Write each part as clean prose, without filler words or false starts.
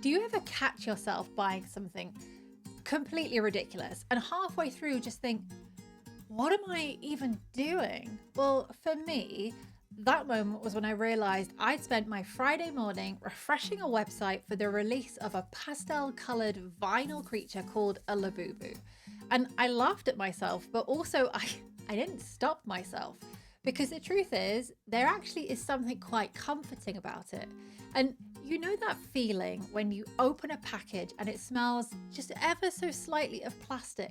Do you ever catch yourself buying something completely ridiculous and halfway through just think, what am I even doing? Well, for me, that moment was when I realized I'd spent my Friday morning refreshing a website for the release of a pastel colored vinyl creature called a Labubu. And I laughed at myself, but also I didn't stop myself, because the truth is, there actually is something quite comforting about it. And you know that feeling when you open a package and it smells just ever so slightly of plastic,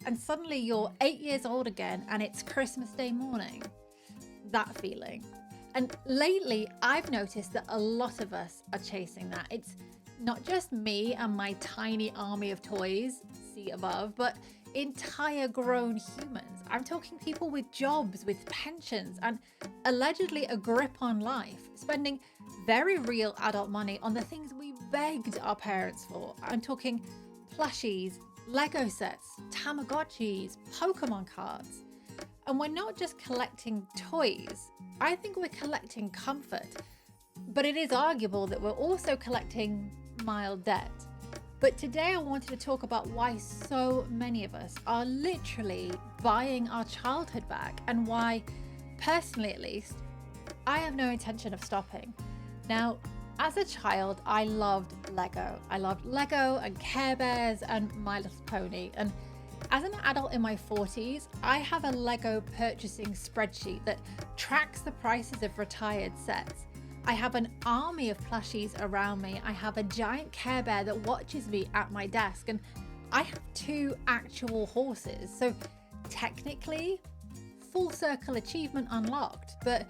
and suddenly you're 8 years old again and it's Christmas Day morning? That feeling. And lately, I've noticed that a lot of us are chasing that. It's not just me and my tiny army of toys, see above, but entire grown humans. I'm talking people with jobs, with pensions, and allegedly a grip on life, spending very real adult money on the things we begged our parents for. I'm talking plushies, Lego sets, Tamagotchis, Pokemon cards. And we're not just collecting toys, I think we're collecting comfort. But it is arguable that we're also collecting mild debt. But today I wanted to talk about why so many of us are literally buying our childhood back, and why, personally at least, I have no intention of stopping. Now, as a child, I loved Lego. I loved Lego and Care Bears and My Little Pony. And as an adult in my 40s, I have a Lego purchasing spreadsheet that tracks the prices of retired sets. I have an army of plushies around me. I have a giant Care Bear that watches me at my desk, and I have 2 actual horses. So technically, full circle achievement unlocked. But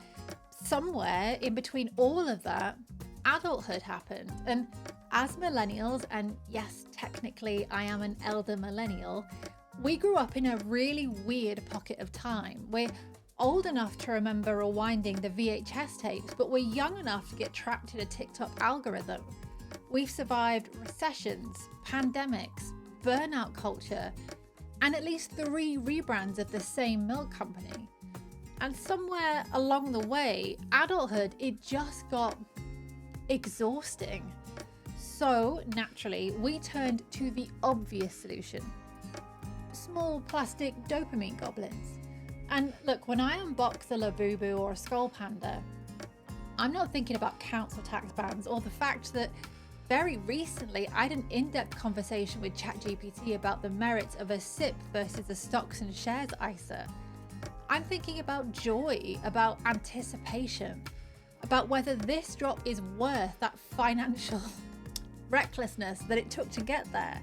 somewhere in between all of that, adulthood happened. And as millennials, and yes, technically I am an elder millennial, we grew up in a really weird pocket of time. We're old enough to remember rewinding the VHS tapes, but we're young enough to get trapped in a TikTok algorithm. We've survived recessions, pandemics, burnout culture, and at least 3 rebrands of the same milk company. And somewhere along the way, adulthood, it just got exhausting. So naturally, we turned to the obvious solution: small plastic dopamine goblins. And look, when I unbox a Labubu or a Skull Panda, I'm not thinking about council tax bans or the fact that very recently I had an in-depth conversation with ChatGPT about the merits of a SIP versus a stocks and shares ISA. I'm thinking about joy, about anticipation, about whether this drop is worth that financial recklessness that it took to get there.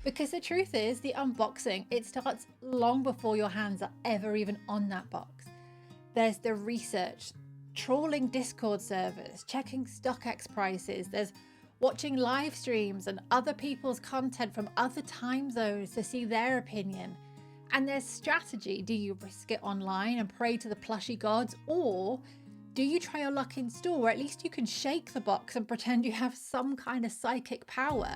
Because the truth is, the unboxing, it starts long before your hands are ever even on that box. There's the research, trawling Discord servers, checking StockX prices. There's watching live streams and other people's content from other time zones to see their opinion. And there's strategy. Do you risk it online and pray to the plushie gods? Or do you try your luck in store, where at least you can shake the box and pretend you have some kind of psychic power?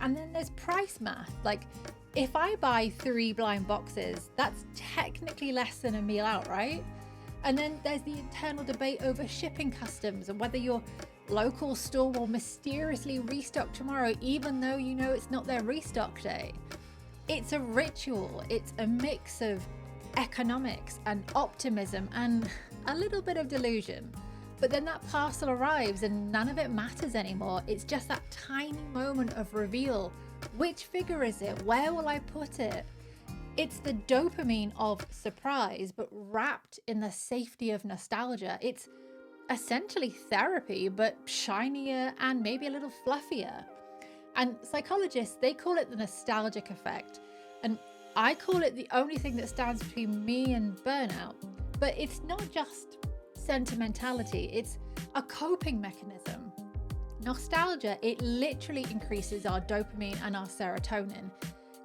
And then there's price math. Like, if I buy 3 blind boxes, that's technically less than a meal out, right? And then there's the internal debate over shipping customs and whether your local store will mysteriously restock tomorrow, even though you know it's not their restock day. It's a ritual. It's a mix of economics and optimism and a little bit of delusion. But then that parcel arrives and none of it matters anymore. It's just that tiny moment of reveal. Which figure is it? Where will I put it? It's the dopamine of surprise, but wrapped in the safety of nostalgia. It's essentially therapy, but shinier and maybe a little fluffier. And psychologists, they call it the nostalgic effect. And I call it the only thing that stands between me and burnout. But it's not just sentimentality, it's a coping mechanism. Nostalgia, it literally increases our dopamine and our serotonin.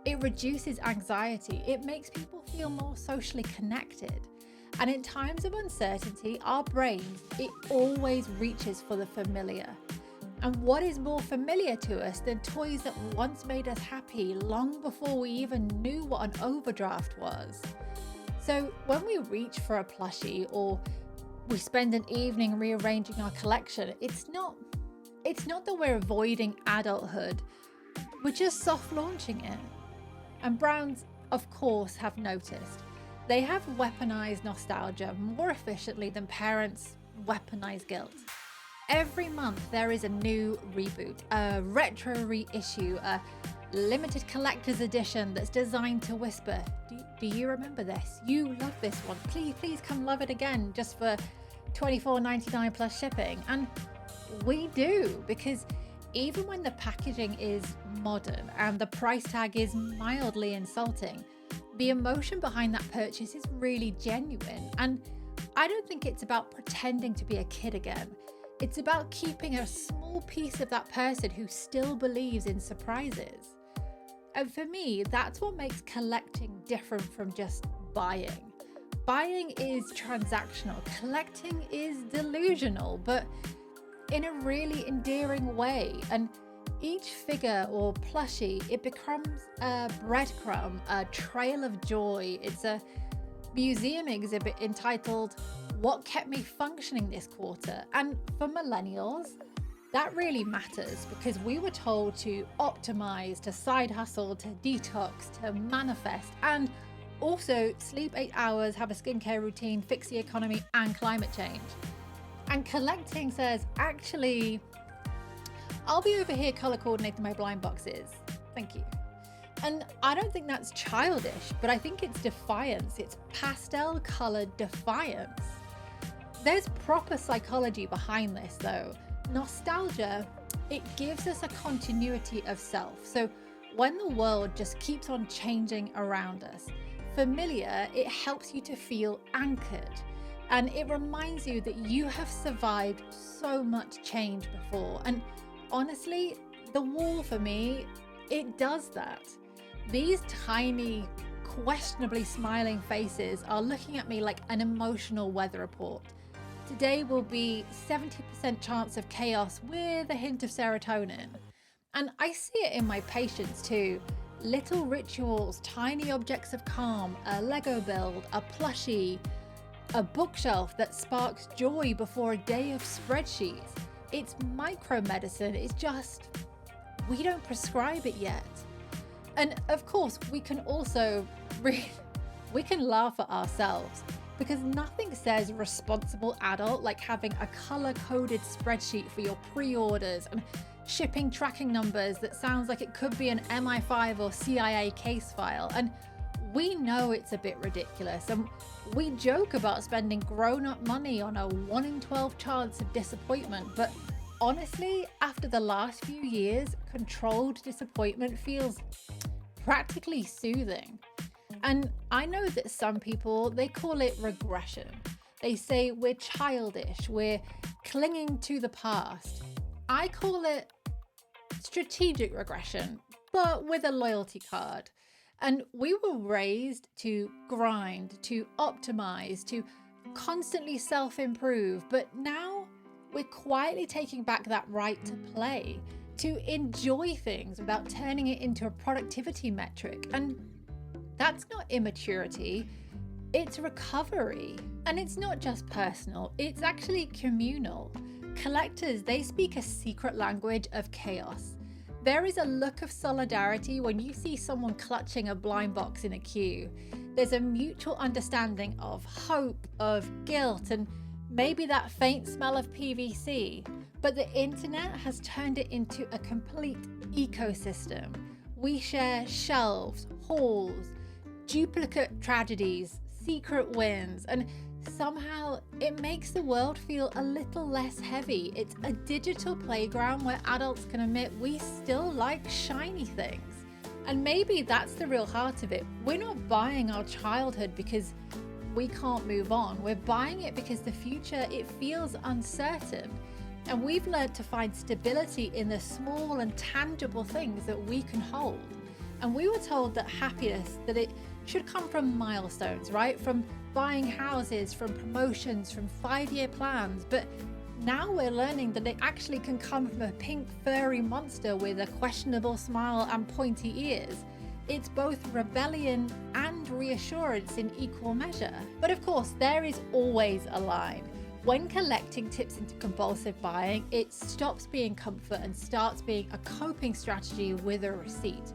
It reduces anxiety. It makes people feel more socially connected. And in times of uncertainty, our brains, it always reaches for the familiar. And what is more familiar to us than toys that once made us happy long before we even knew what an overdraft was? So when we reach for a plushie or we spend an evening rearranging our collection, it's not it's not that we're avoiding adulthood, we're just soft launching it. And brands, of course, have noticed. They have weaponized nostalgia more efficiently than parents weaponize guilt. Every month there is a new reboot, a retro reissue, a limited collector's edition that's designed to whisper, do you remember this? You love this one. Please come love it again, just for $24.99 plus shipping. And we do, because even when the packaging is modern and the price tag is mildly insulting, the emotion behind that purchase is really genuine. And I don't think it's about pretending to be a kid again. It's about keeping a small piece of that person who still believes in surprises. And for me, that's what makes collecting different from just buying. Buying is transactional, collecting is delusional, but in a really endearing way. And each figure or plushie, it becomes a breadcrumb, a trail of joy. It's a museum exhibit entitled "What Kept Me Functioning This Quarter?" And for millennials, that really matters, because we were told to optimize, to side hustle, to detox, to manifest, and also sleep 8 hours, have a skincare routine, fix the economy and climate change. And collecting says, actually, I'll be over here color coordinating my blind boxes. Thank you. And I don't think that's childish, but I think it's defiance. It's pastel colored defiance. There's proper psychology behind this though. Nostalgia, it gives us a continuity of self. So when the world just keeps on changing around us, familiar, it helps you to feel anchored. And it reminds you that you have survived so much change before. And honestly, the wall for me, it does that. These tiny, questionably smiling faces are looking at me like an emotional weather report. Today will be 70% chance of chaos with a hint of serotonin. And I see it in my patients too. Little rituals, tiny objects of calm, a Lego build, a plushie, a bookshelf that sparks joy before a day of spreadsheets. It's micro medicine. It's just, we don't prescribe it yet. And of course, we can also we can laugh at ourselves, because nothing says responsible adult like having a color-coded spreadsheet for your pre-orders and shipping tracking numbers that sounds like it could be an MI5 or CIA case file. And we know it's a bit ridiculous, and we joke about spending grown-up money on a 1 in 12 chance of disappointment, but honestly, after the last few years, controlled disappointment feels practically soothing. And I know that some people, they call it regression. They say we're childish, we're clinging to the past. I call it strategic regression, but with a loyalty card. And we were raised to grind, to optimize, to constantly self-improve. But now we're quietly taking back that right to play, to enjoy things without turning it into a productivity metric. And that's not immaturity, it's recovery. And it's not just personal, it's actually communal. Collectors, they speak a secret language of chaos. There is a look of solidarity when you see someone clutching a blind box in a queue. There's a mutual understanding of hope, of guilt, and maybe that faint smell of PVC. But the internet has turned it into a complete ecosystem. We share shelves, hauls, duplicate tragedies, secret wins, and somehow it makes the world feel a little less heavy. It's a digital playground where adults can admit we still like shiny things. And maybe that's the real heart of it. We're not buying our childhood because we can't move on. We're buying it because the future, it feels uncertain. And we've learned to find stability in the small and tangible things that we can hold. And we were told that happiness, that it should come from milestones, right? From buying houses, from promotions, from 5-year plans. But now we're learning that it actually can come from a pink furry monster with a questionable smile and pointy ears. It's both rebellion and reassurance in equal measure. But of course, there is always a line. When collecting tips into compulsive buying, it stops being comfort and starts being a coping strategy with a receipt.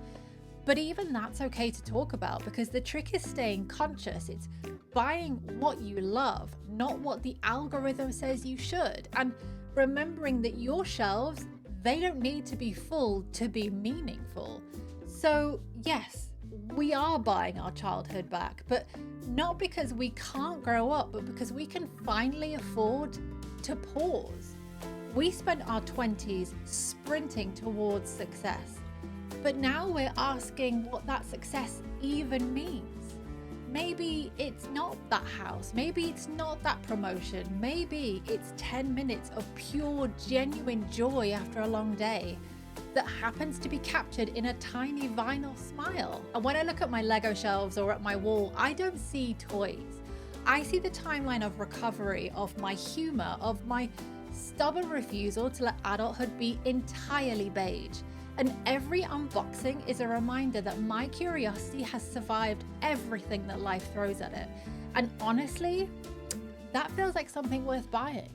But even that's okay to talk about, because the trick is staying conscious. It's buying what you love, not what the algorithm says you should. And remembering that your shelves, they don't need to be full to be meaningful. So yes, we are buying our childhood back, but not because we can't grow up, but because we can finally afford to pause. We spent our 20s sprinting towards success, but now we're asking what that success even means. Maybe it's not that house, maybe it's not that promotion, maybe it's 10 minutes of pure, genuine joy after a long day that happens to be captured in a tiny vinyl smile. And when I look at my Lego shelves or at my wall, I don't see toys. I see the timeline of recovery, of my humor, of my stubborn refusal to let adulthood be entirely beige. And every unboxing is a reminder that my curiosity has survived everything that life throws at it. And honestly, that feels like something worth buying.